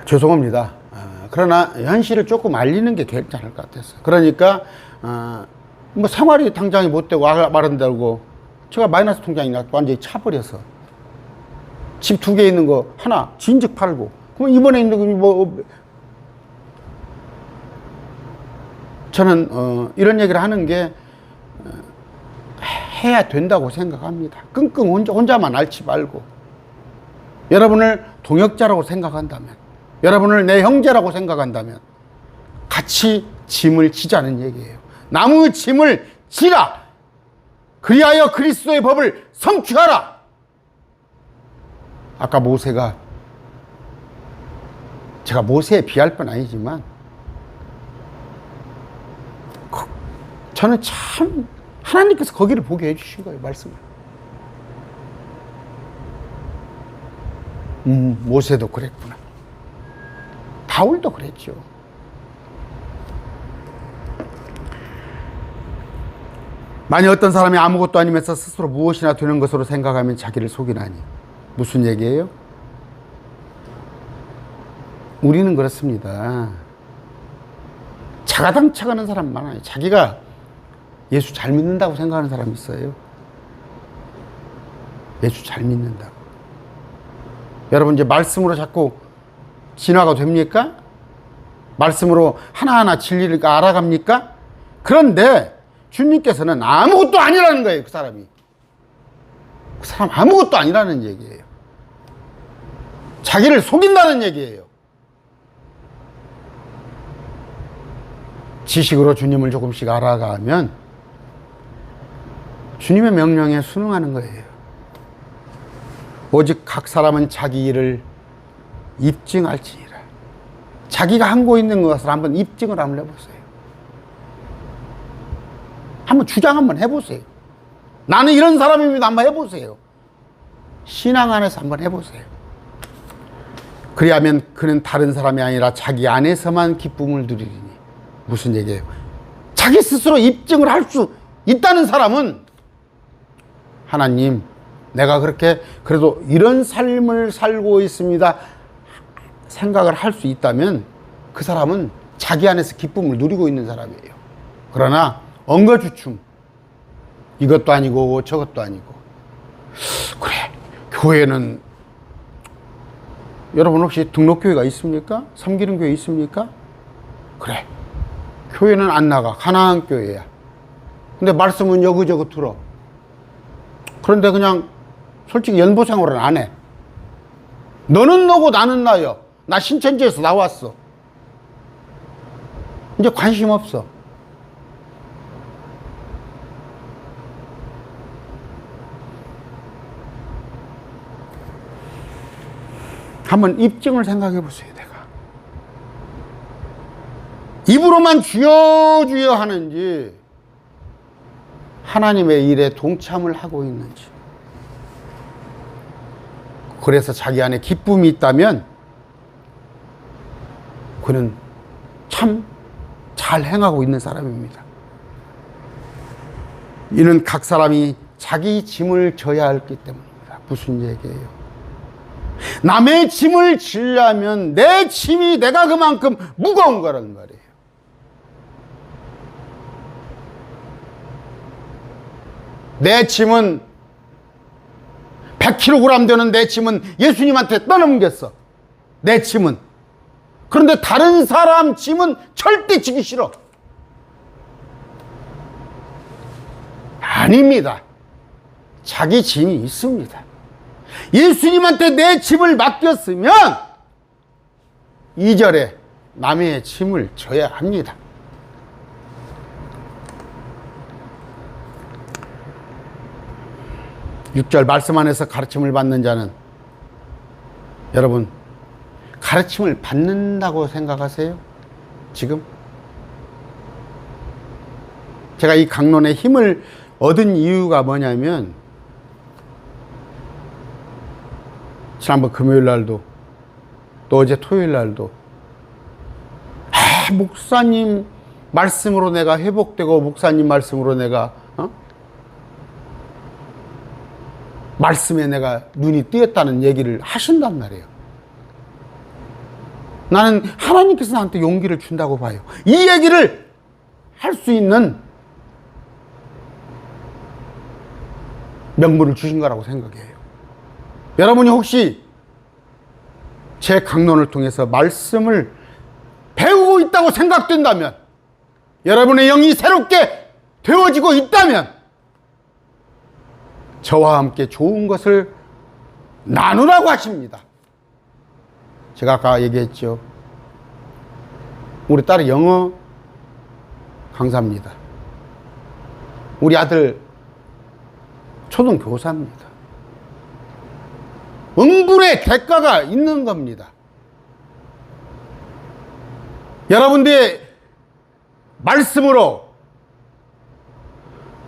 죄송합니다. 그러나 현실을 조금 알리는 게 괜찮을 것 같았어요. 그러니까 뭐 생활이 당장이 못 되고 마른다고 제가 마이너스 통장이 완전히 차버려서 집 2개 있는 거 하나 진즉 팔고, 그럼 이번에 있는 거 뭐 저는 이런 얘기를 하는 게 해야 된다고 생각합니다. 끙끙 혼자만 앓지 말고 여러분을 동역자라고 생각한다면, 여러분을 내 형제라고 생각한다면 같이 짐을 지자는 얘기예요. 나무 짐을 지라. 그리하여 그리스도의 법을 성취하라. 아까 모세가, 제가 모세에 비할 건 아니지만 저는 참 하나님께서 거기를 보게 해주신 거예요. 말씀을. 모세도 그랬구나. 바울도 그랬죠. 만약 어떤 사람이 아무것도 아니면서 스스로 무엇이나 되는 것으로 생각하면 자기를 속이나니. 무슨 얘기예요? 우리는 그렇습니다. 자가당착하는 사람 많아요. 자기가 예수 잘 믿는다고 생각하는 사람이 있어요. 예수 잘 믿는다고. 여러분, 이제 말씀으로 자꾸 진화가 됩니까? 말씀으로 하나하나 진리를 알아갑니까? 그런데 주님께서는 아무것도 아니라는 거예요. 그 사람이. 그 사람 아무것도 아니라는 얘기예요. 자기를 속인다는 얘기예요. 지식으로 주님을 조금씩 알아가면 주님의 명령에 순응하는 거예요. 오직 각 사람은 자기 일을 입증할지니라. 자기가 하고 있는 것을 한번 입증을 한번 해보세요. 한번 주장 한번 해보세요. 나는 이런 사람입니다. 한번 해보세요. 신앙 안에서 한번 해보세요. 그리하면 그는 다른 사람이 아니라 자기 안에서만 기쁨을 누리리니. 무슨 얘기예요? 자기 스스로 입증을 할 수 있다는 사람은 하나님, 내가 그렇게 그래도 이런 삶을 살고 있습니다 생각을 할 수 있다면 그 사람은 자기 안에서 기쁨을 누리고 있는 사람이에요. 그러나 엉거주춤, 이것도 아니고 저것도 아니고, 그래, 교회는, 여러분 혹시 등록교회가 있습니까? 섬기는 교회 있습니까? 그래, 교회는 안 나가. 가나안 교회야. 근데 말씀은 여기저기 들어. 그런데 그냥 솔직히 연보생활은 안 해. 너는 너고 나는 나요. 나 신천지에서 나왔어. 이제 관심 없어. 한번 입증을 생각해 보세요. 내가 입으로만 주여 주여 하는지 하나님의 일에 동참을 하고 있는지. 그래서 자기 안에 기쁨이 있다면 그는 참 잘 행하고 있는 사람입니다. 이는 각 사람이 자기 짐을 져야 하기 때문입니다. 무슨 얘기예요? 남의 짐을 지려면 내 짐이 내가 그만큼 무거운 거란 말이에요. 내 짐은 100kg 되는 내 짐은 예수님한테 떠넘겼어. 내 짐은. 그런데 다른 사람 짐은 절대 지기 싫어. 아닙니다. 자기 짐이 있습니다. 예수님한테 내 짐을 맡겼으면 2절에 남의 짐을 져야 합니다. 육 절 말씀 안에서 가르침을 받는 자는, 여러분 가르침을 받는다고 생각하세요? 지금? 제가 이 강론의 힘을 얻은 이유가 뭐냐면, 지난번 금요일 날도 또 어제 토요일 날도 목사님 말씀으로 내가 회복되고 목사님 말씀으로 내가 말씀에 내가 눈이 띄었다는 얘기를 하신단 말이에요. 나는 하나님께서 나한테 용기를 준다고 봐요. 이 얘기를 할 수 있는 명분을 주신 거라고 생각해요. 여러분이 혹시 제 강론을 통해서 말씀을 배우고 있다고 생각된다면, 여러분의 영이 새롭게 되어지고 있다면 저와 함께 좋은 것을 나누라고 하십니다. 제가 아까 얘기했죠. 우리 딸이 영어 강사입니다. 우리 아들 초등교사입니다. 응불의 대가가 있는 겁니다. 여러분들의 말씀으로,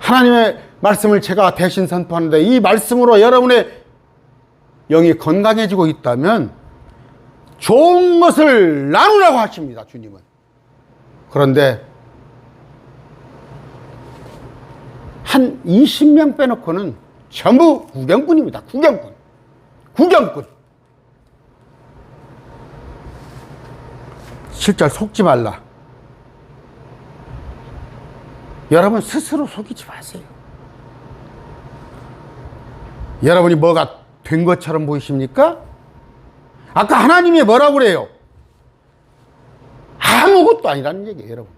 하나님의 말씀을 제가 대신 선포하는데 이 말씀으로 여러분의 영이 건강해지고 있다면 좋은 것을 나누라고 하십니다. 주님은. 그런데 한 20명 빼놓고는 전부 구경꾼입니다. 구경꾼. 7절 속지 말라. 여러분 스스로 속이지 마세요. 여러분이 뭐가 된 것처럼 보이십니까? 아까 하나님이 뭐라고 그래요? 아무것도 아니라는 얘기예요, 여러분.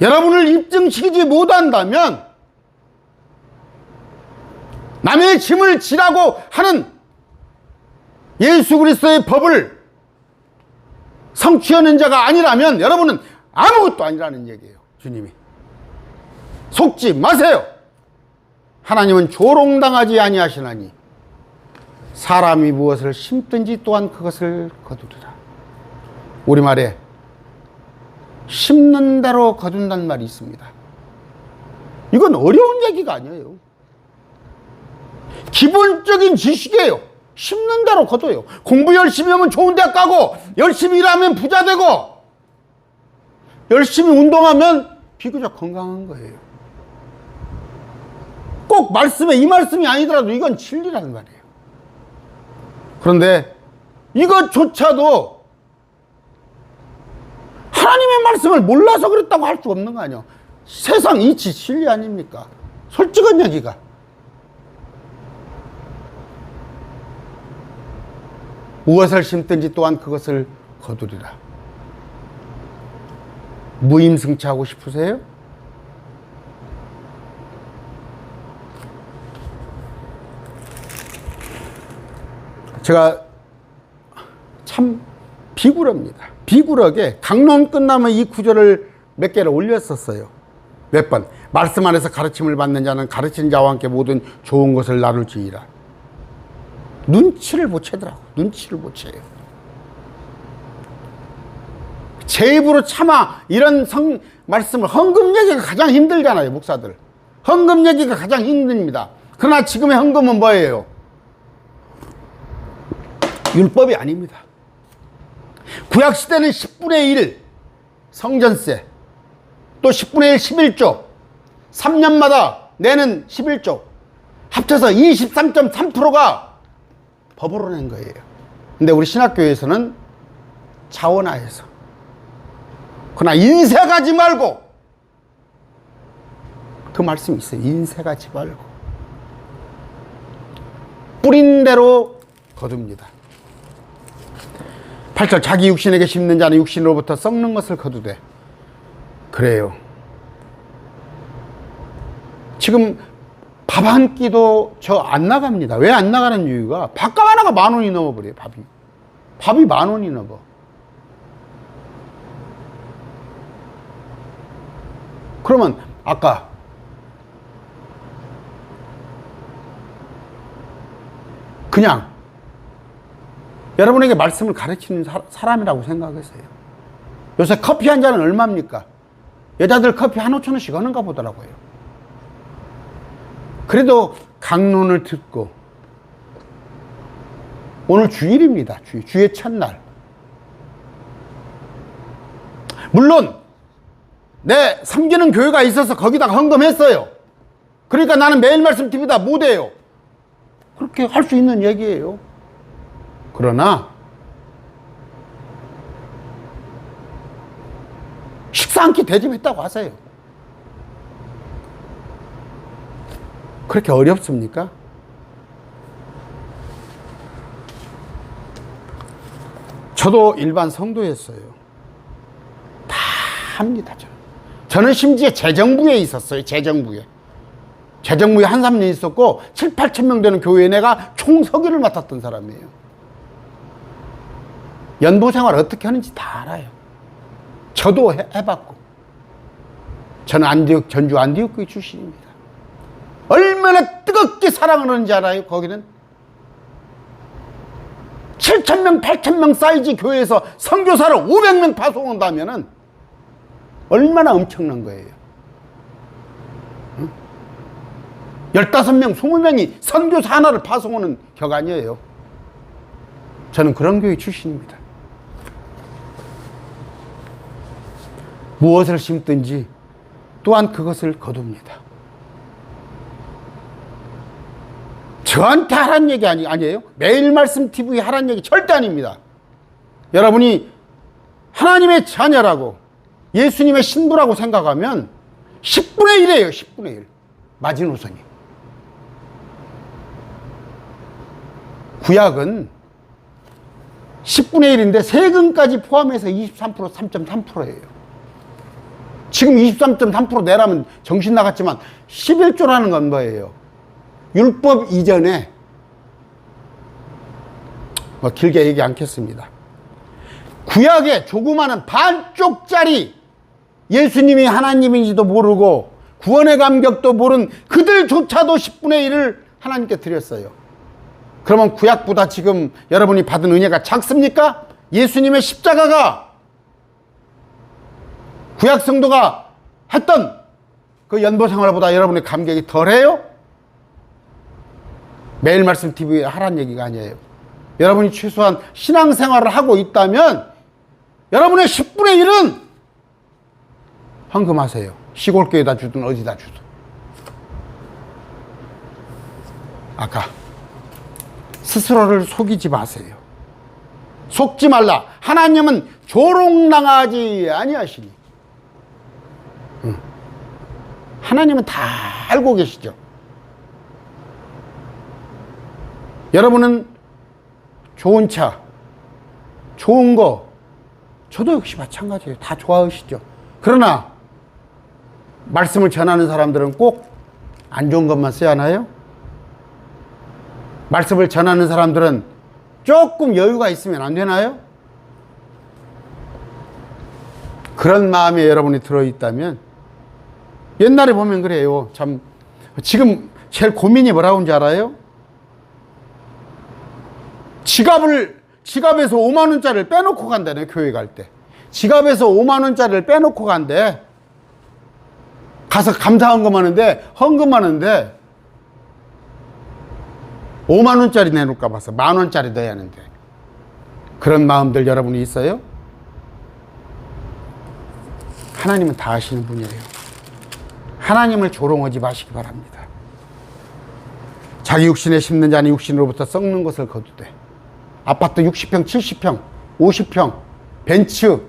여러분을 입증시키지 못한다면 남의 짐을 지라고 하는 예수 그리스도의 법을 성취하는 자가 아니라면 여러분은 아무것도 아니라는 얘기예요. 주님이. 속지 마세요. 하나님은 조롱당하지 아니하시나니 사람이 무엇을 심든지 또한 그것을 거두리라. 우리말에 심는 대로 거둔다는 말이 있습니다. 이건 어려운 얘기가 아니에요. 기본적인 지식이에요. 심는 대로 거둬요. 공부 열심히 하면 좋은 대학 가고, 열심히 일하면 부자 되고, 열심히 운동하면 비교적 건강한 거예요. 꼭 말씀에 이 말씀이 아니더라도 이건 진리라는 말이에요. 그런데 이것조차도 하나님의 말씀을 몰라서 그랬다고 할 수 없는 거 아니에요. 세상 이치 진리 아닙니까? 솔직한 얘기가. 무엇을 심든지 또한 그것을 거두리라. 무임승차하고 싶으세요? 제가 참 비굴합니다. 비굴하게 강론 끝나면 이 구절을 몇 개를 올렸었어요. 몇 번. 말씀 안에서 가르침을 받는 자는 가르치는 자와 함께 모든 좋은 것을 나눌지니라. 눈치를 못 채더라고. 눈치를 못 채요. 제 입으로 차마 이런 말씀을, 헌금 얘기가 가장 힘들잖아요, 목사들. 헌금 얘기가 가장 힘듭니다. 그러나 지금의 헌금은 뭐예요? 율법이 아닙니다. 구약시대는 10분의 1 성전세, 또 10분의 1 11조, 3년마다 내는 11조, 합쳐서 23.3%가 법으로 낸 거예요. 근데 우리 신학교에서는 차원하에서. 그러나 인색하지 말고, 그 말씀이 있어요. 인색하지 말고 뿌린 대로 거둡니다. 8절, 자기 육신에게 심는 자는 육신으로부터 썩는 것을 거두되. 그래요. 지금 밥 한 끼도 저 안 나갑니다. 왜 안 나가는 이유가, 밥값 하나가 10,000원이 넘어버려요. 밥이 10,000원이 넘어. 그러면 아까 그냥 여러분에게 말씀을 가르치는 사람이라고 생각했어요. 요새 커피 한 잔은 얼마입니까? 여자들 커피 1,500원씩 하는가 보더라고요. 그래도 강론을 듣고, 오늘 주일입니다. 주의 첫날. 물론 내 섬기는 교회가 있어서 거기다가 헌금했어요. 그러니까 나는 매일 말씀 TV다 못해요. 그렇게 할 수 있는 얘기예요. 그러나 식사 한 끼 대접했다고 하세요. 그렇게 어렵습니까? 저도 일반 성도였어요. 다 합니다. 저는 심지어 재정부에 있었어요. 재정부에 한 3년 있었고 7, 8천 명 되는 교회에 내가 총서기를 맡았던 사람이에요. 연부 생활 어떻게 하는지 다 알아요. 저도 해봤고. 저는 전주 안디옥교회 출신입니다. 얼마나 뜨겁게 사랑을 하는지 알아요? 거기는 7,000명, 8,000명 사이즈 교회에서 선교사를 500명 파송한다면은 얼마나 엄청난 거예요. 15명, 20명이 선교사 하나를 파송하는 격 아니에요. 저는 그런 교회 출신입니다. 무엇을 심든지 또한 그것을 거둡니다. 저한테 하라는 얘기 아니에요? 매일 말씀 TV 하라는 얘기 절대 아닙니다. 여러분이 하나님의 자녀라고, 예수님의 신부라고 생각하면 10분의 1이에요. 10분의 1. 마지노선이. 구약은 10분의 1인데 세금까지 포함해서 23%, 3.3%예요. 지금 23.3% 내라면 정신 나갔지만 11조라는 건 뭐예요? 율법 이전에, 길게 얘기 않겠습니다. 구약에 조그마한 반쪽짜리 예수님이 하나님인지도 모르고 구원의 감격도 모른 그들조차도 10분의 1을 하나님께 드렸어요. 그러면 구약보다 지금 여러분이 받은 은혜가 작습니까? 예수님의 십자가가 구약 성도가 했던 그 연보 생활보다 여러분의 감격이 덜해요? 매일 말씀 TV에 하란 얘기가 아니에요. 여러분이 최소한 신앙생활을 하고 있다면 여러분의 10분의 1은 헌금하세요. 시골교회다 주든 어디다 주든. 아까 스스로를 속이지 마세요. 속지 말라. 하나님은 조롱당하지 아니하시니. 하나님은 다 알고 계시죠. 여러분은 좋은 차, 좋은 거, 저도 역시 마찬가지예요. 다 좋아하시죠. 그러나 말씀을 전하는 사람들은 꼭 안 좋은 것만 써야 하나요? 말씀을 전하는 사람들은 조금 여유가 있으면 안 되나요? 그런 마음에 여러분이 들어있다면, 옛날에 보면 그래요. 참, 지금 제일 고민이 뭐라고 하는지 알아요? 지갑에서 5만 원짜리를 빼놓고 간다네, 교회 갈 때. 지갑에서 5만 원짜리를 빼놓고 간대. 가서 감사 헌금하는데, 5만 원짜리 내놓을까 봐서 만 원짜리 넣어야 하는데. 그런 마음들 여러분이 있어요? 하나님은 다 아시는 분이에요. 하나님을 조롱하지 마시기 바랍니다. 자기 육신에 심는 자는 육신으로부터 썩는 것을 거두되, 아파트 60평, 70평, 50평, 벤츠,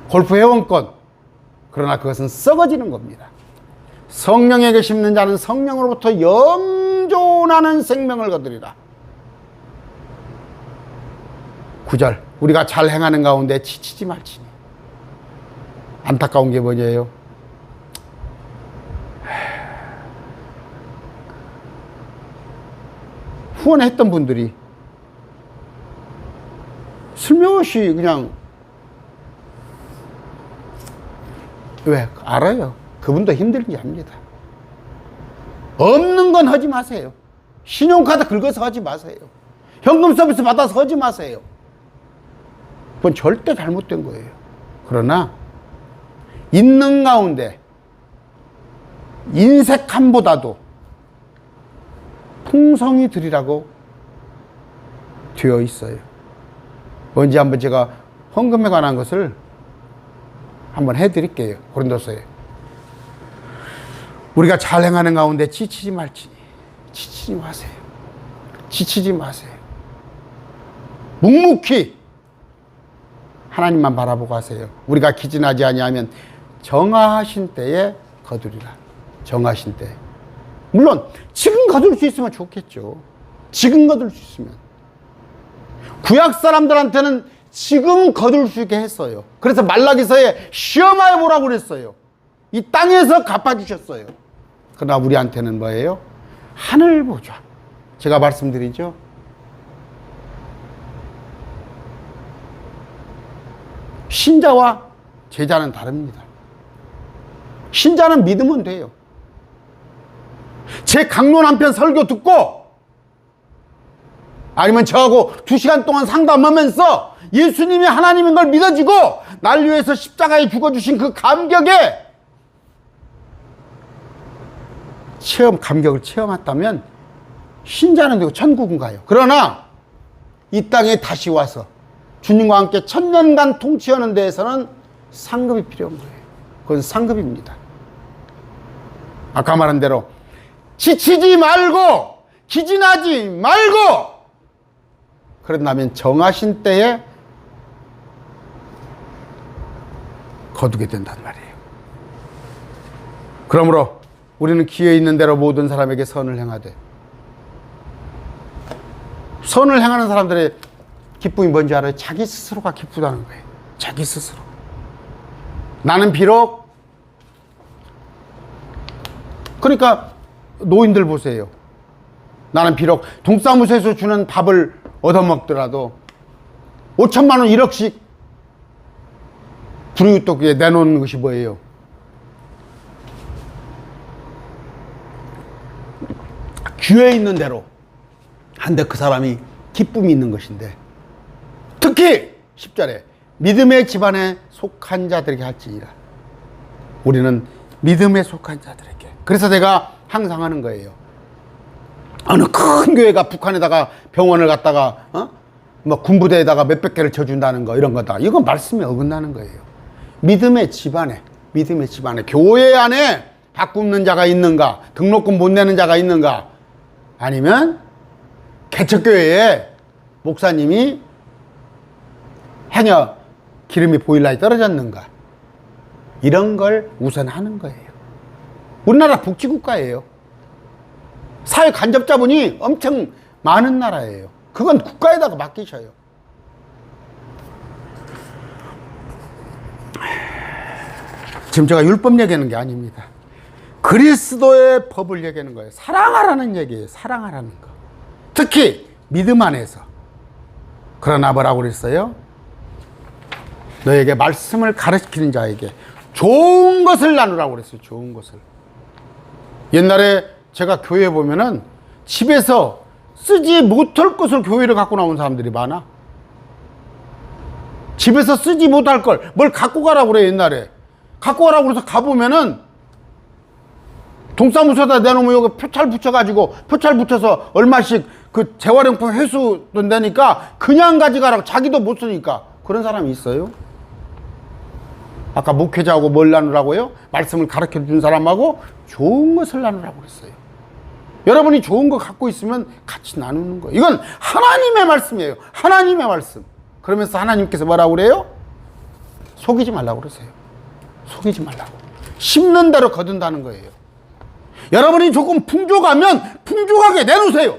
골프 회원권, 그러나 그것은 썩어지는 겁니다. 성령에게 심는 자는 성령으로부터 영존하는 생명을 거두리라. 9절, 우리가 잘 행하는 가운데 지치지 말지니. 안타까운 게 뭐냐요? 후원했던 분들이 슬며시 그냥, 왜? 알아요. 그분도 힘들지 합니다. 없는 건 하지 마세요. 신용카드 긁어서 하지 마세요. 현금 서비스 받아서 하지 마세요. 그건 절대 잘못된 거예요. 그러나 있는 가운데 인색함보다도 풍성히 드리라고 되어 있어요. 언제 한번 제가 헌금에 관한 것을 한번 해드릴게요. 고린도서에. 우리가 잘 행하는 가운데 지치지 말지니. 지치지 마세요. 지치지 마세요. 묵묵히 하나님만 바라보고 하세요. 우리가 기진하지 아니하면 정하신 때에 거두리라. 정하신 때. 물론 지금 거둘 수 있으면 좋겠죠. 지금 거둘 수 있으면. 구약 사람들한테는 지금 거둘 수 있게 했어요. 그래서 말라기서에 시험하여 보라고 그랬어요. 이 땅에서 갚아주셨어요. 그러나 우리한테는 뭐예요? 하늘 보좌. 제가 말씀드리죠. 신자와 제자는 다릅니다. 신자는 믿으면 돼요. 제 강론 한 편 설교 듣고, 아니면 저하고 2시간 동안 상담하면서 예수님이 하나님인 걸 믿어지고 날 위해서 십자가에 죽어주신 그 감격에 감격을 체험했다면 신자는 되고 천국은 가요. 그러나 이 땅에 다시 와서 주님과 함께 천년간 통치하는 데에서는 상급이 필요한 거예요. 그건 상급입니다. 아까 말한 대로 지치지 말고 기진하지 말고, 그런다면 정하신 때에 거두게 된단 말이에요. 그러므로 우리는 기회 있는 대로 모든 사람에게 선을 행하되, 선을 행하는 사람들의 기쁨이 뭔지 알아요? 자기 스스로가 기쁘다는 거예요. 자기 스스로. 나는 비록, 그러니까 노인들 보세요. 나는 비록 동사무소에서 주는 밥을 얻어먹더라도 5천만 원 1억씩 불우유토기에 내놓는 것이 뭐예요? 기회 있는 대로 한데 그 사람이 기쁨이 있는 것인데, 특히 10절에 믿음의 집안에 속한 자들에게 할지니라. 우리는 믿음에 속한 자들에게. 그래서 내가 항상 하는 거예요. 어느 큰 교회가 북한에다가 병원을 갖다가 뭐 군부대에다가 몇백 개를 쳐준다는 거, 이런 거다. 이건 말씀에 어긋나는 거예요. 믿음의 집안에 교회 안에 밥 굶는 자가 있는가, 등록금 못 내는 자가 있는가, 아니면 개척교회에 목사님이 행여 기름이 보일러에 떨어졌는가, 이런 걸 우선 하는 거예요. 우리나라 복지국가예요. 사회 간접자본이 엄청 많은 나라예요. 그건 국가에다가 맡기셔요. 지금 제가 율법 얘기하는 게 아닙니다. 그리스도의 법을 얘기하는 거예요. 사랑하라는 얘기예요. 사랑하라는 거. 특히 믿음 안에서. 그러나 뭐라고 그랬어요? 너에게 말씀을 가르치는 자에게 좋은 것을 나누라고 그랬어요. 좋은 것을. 옛날에 제가 교회에 보면은 집에서 쓰지 못할 것을 교회를 갖고 나온 사람들이 많아. 집에서 쓰지 못할 걸 뭘 갖고 가라고 그래. 옛날에 갖고 가라고 그래서 가보면은 동사무소에다 내놓으면 여기 표찰 붙여가지고, 표찰 붙여서 얼마씩 그 재활용품 회수 돈 되니까 그냥 가져가라고, 자기도 못 쓰니까. 그런 사람이 있어요. 아까 목회자하고 뭘 나누라고요? 말씀을 가르쳐 준 사람하고 좋은 것을 나누라고 그랬어요. 여러분이 좋은 거 갖고 있으면 같이 나누는 거예요. 이건 하나님의 말씀이에요. 하나님의 말씀. 그러면서 하나님께서 뭐라고 그래요? 속이지 말라고 그러세요. 속이지 말라고. 심는 대로 거둔다는 거예요. 여러분이 조금 풍족하면 풍족하게 내놓으세요.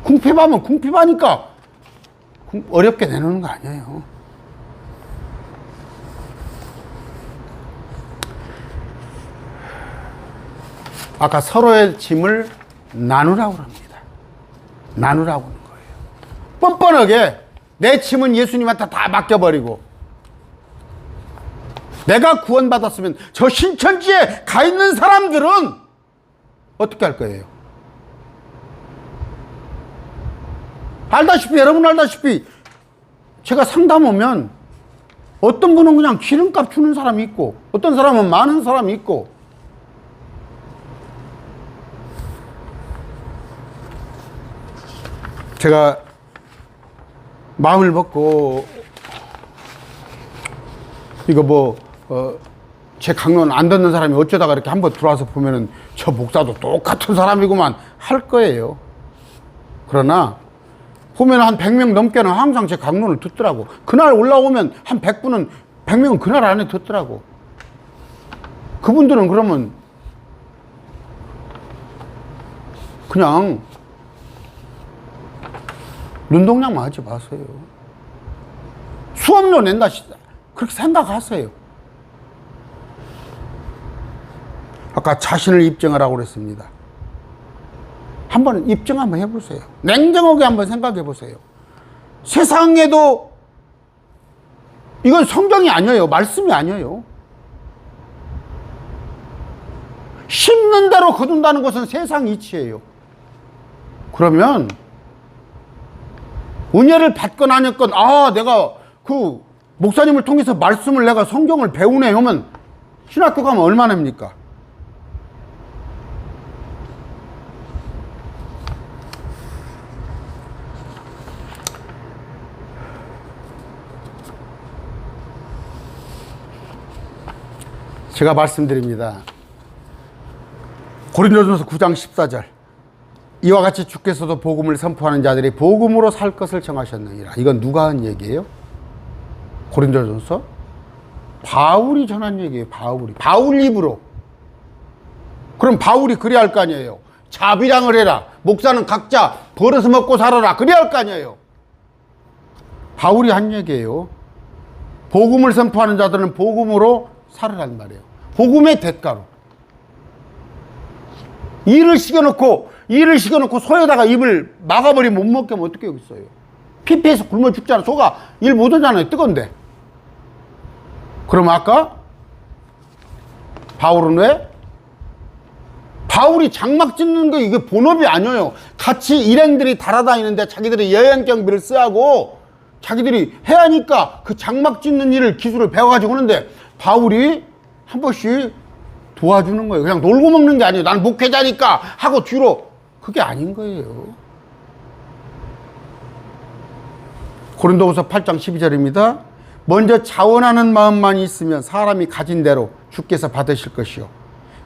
궁핍하면 궁핍하니까 어렵게 내놓는 거 아니에요. 아까 서로의 짐을 나누라고 합니다. 나누라고 하는 거예요. 뻔뻔하게 내 짐은 예수님한테 다 맡겨버리고, 내가 구원받았으면 저 신천지에 가 있는 사람들은 어떻게 할 거예요? 알다시피, 여러분 알다시피 제가 상담 오면 어떤 분은 그냥 기름값 주는 사람이 있고, 어떤 사람은 많은 사람이 있고, 제가 마음을 먹고 이거 제 강론 안 듣는 사람이 어쩌다가 이렇게 한번 들어와서 보면은 저 목사도 똑같은 사람이구만 할 거예요. 그러나 보면 한 100명 넘게는 항상 제 강론을 듣더라고. 그날 올라오면 한 100분은, 100명은 그날 안에 듣더라고. 그분들은 그러면 그냥 눈동자만 하지 마세요. 수업료 낸다, 그렇게 생각하세요. 아까 자신을 입증하라고 그랬습니다. 한번 입증 한번 해보세요. 냉정하게 한번 생각해 보세요. 세상에도 이건 성경이 아니에요. 말씀이 아니에요. 심는 대로 거둔다는 것은 세상 이치예요. 그러면 은혜를 받건 아니건, 내가 그 목사님을 통해서 말씀을, 내가 성경을 배우네 하면 신학교 가면 얼마나입니까? 제가 말씀드립니다. 고린도전서 9장 14절. 이와 같이 주께서도 복음을 선포하는 자들이 복음으로 살 것을 정하셨느니라. 이건 누가 한 얘기예요? 고린도전서? 바울이 전한 얘기예요. 바울 입으로. 그럼 바울이 그래야 할 거 아니에요. 자비량을 해라. 목사는 각자 벌어서 먹고 살아라. 그래야 할 거 아니에요. 바울이 한 얘기예요. 복음을 선포하는 자들은 복음으로 살으란 말이에요. 복음의 대가로. 일을 시켜놓고 소에다가 입을 막아버리면 못 먹게 하면 어떻게 하겠어요? 피폐해서 굶어 죽잖아. 소가 일 못하잖아요. 뜨거운데. 그럼 아까 바울은 왜? 바울이 장막 짓는 게 이게 본업이 아니에요. 같이 일행들이 달아다니는데 자기들이 여행 경비를 쓰하고 자기들이 해야 하니까 그 장막 짓는 일을 기술을 배워가지고 하는데 바울이 한 번씩 도와주는 거예요. 그냥 놀고 먹는 게 아니에요. 나는 목회자니까 하고 뒤로. 그게 아닌 거예요. 고린도후서 8장 12절입니다. 먼저 자원하는 마음만 있으면 사람이 가진 대로 주께서 받으실 것이요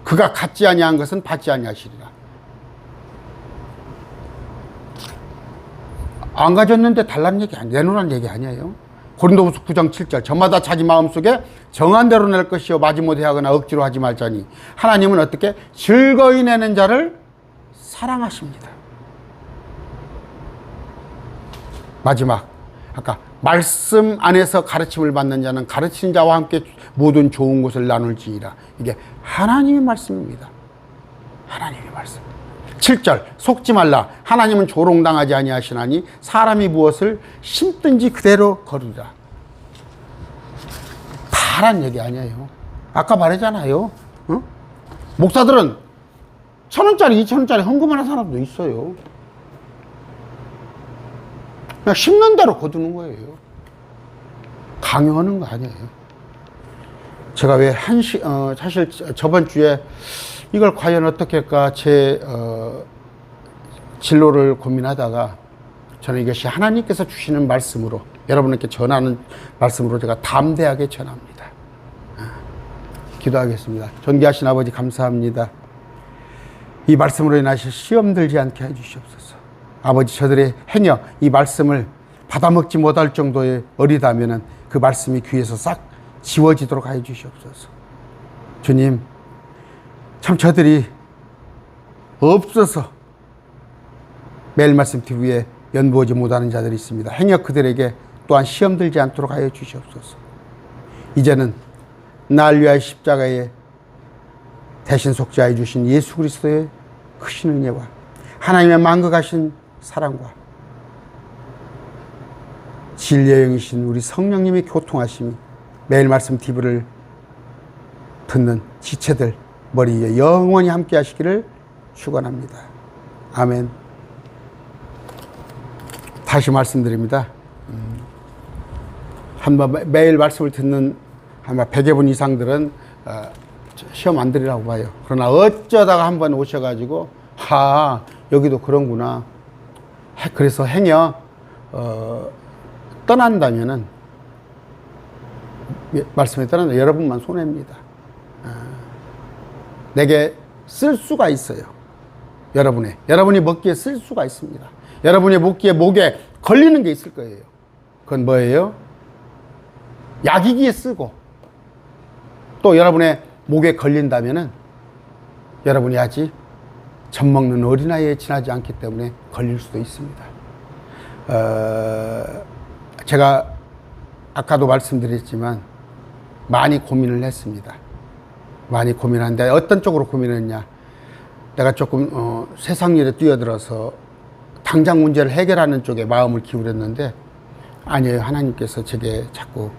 그가 갖지 아니한 것은 받지 아니하시리라. 안 가졌는데 달라는 얘기 아니에요. 내놓으라는 얘기 아니에요. 고린도후서 9장 7절 저마다 자기 마음속에 정한 대로 낼 것이요 마지못해 하거나 억지로 하지 말자니 하나님은 어떻게 즐거이 내는 자를 사랑하십니다. 마지막 아까 말씀 안에서 가르침을 받는 자는 가르치는 자와 함께 모든 좋은 것을 나눌지니라. 이게 하나님의 말씀입니다. 하나님의 말씀. 7절 속지 말라. 하나님은 조롱당하지 아니하시나니 사람이 무엇을 심든지 그대로 거두리라. 다란 얘기 아니에요. 아까 말했잖아요. 어? 목사들은 1,000원짜리 2,000원짜리 헌금하는 사람도 있어요. 그냥 심는 대로 거두는 거예요. 강요하는 거 아니에요. 제가 왜 사실 저번 주에 이걸 과연 어떻게 할까 제 진로를 고민하다가 저는 이것이 하나님께서 주시는 말씀으로 여러분에게 전하는 말씀으로 제가 담대하게 전합니다. 기도하겠습니다. 존귀하신 아버지 감사합니다. 이 말씀으로 인하여 시험 들지 않게 해주시옵소서. 아버지 저들의 행여 이 말씀을 받아먹지 못할 정도의 어리다면 그 말씀이 귀에서 싹 지워지도록 하여 주시옵소서. 주님 참 저들이 없어서 매일 말씀 TV에 연보지 못하는 자들이 있습니다. 행여 그들에게 또한 시험 들지 않도록 하여 주시옵소서. 이제는 날 위하여 십자가에 대신 속죄하여 주신 예수 그리스도의 크신 은혜와 하나님의 만극하신 사랑과 진리의 영이신 우리 성령님의 교통하심이 매일 말씀 TV를 듣는 지체들 머리 위에 영원히 함께 하시기를 축원합니다. 아멘. 다시 말씀드립니다. 한번 매일 말씀을 듣는 아마 100여 분 이상들은 시험 안 들이라고 봐요. 그러나 어쩌다가 한번 오셔가지고 여기도 그런구나. 그래서 행여 떠난다면은 말씀에 따르면 여러분만 손해입니다. 내게 쓸 수가 있어요. 여러분이 먹기에 쓸 수가 있습니다. 여러분이 먹기에 목에 걸리는 게 있을 거예요. 그건 뭐예요? 약이기에 쓰고 또 여러분의 목에 걸린다면은 여러분이 아직 젖 먹는 어린아이에 지나지 않기 때문에 걸릴 수도 있습니다. 제가 아까도 말씀드렸지만 많이 고민을 했습니다. 많이 고민하는데 어떤 쪽으로 고민했냐. 내가 조금 세상 일에 뛰어들어서 당장 문제를 해결하는 쪽에 마음을 기울였는데 아니에요. 하나님께서 제게 자꾸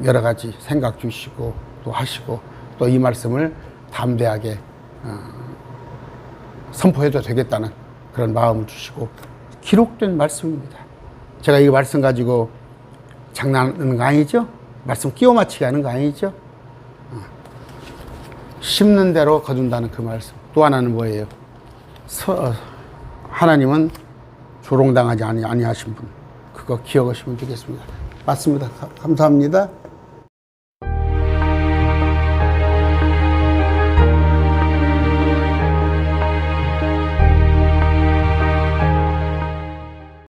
여러 가지 생각 주시고 또 하시고 또 이 말씀을 담대하게 선포해도 되겠다는 그런 마음을 주시고 기록된 말씀입니다. 제가 이 말씀 가지고 장난하는 거 아니죠? 말씀 끼워 맞추게 하는 거 아니죠? 심는 대로 거둔다는 그 말씀. 또 하나는 뭐예요? 하나님은 조롱당하지 아니하신 분. 그거 기억하시면 되겠습니다. 맞습니다. 감사합니다.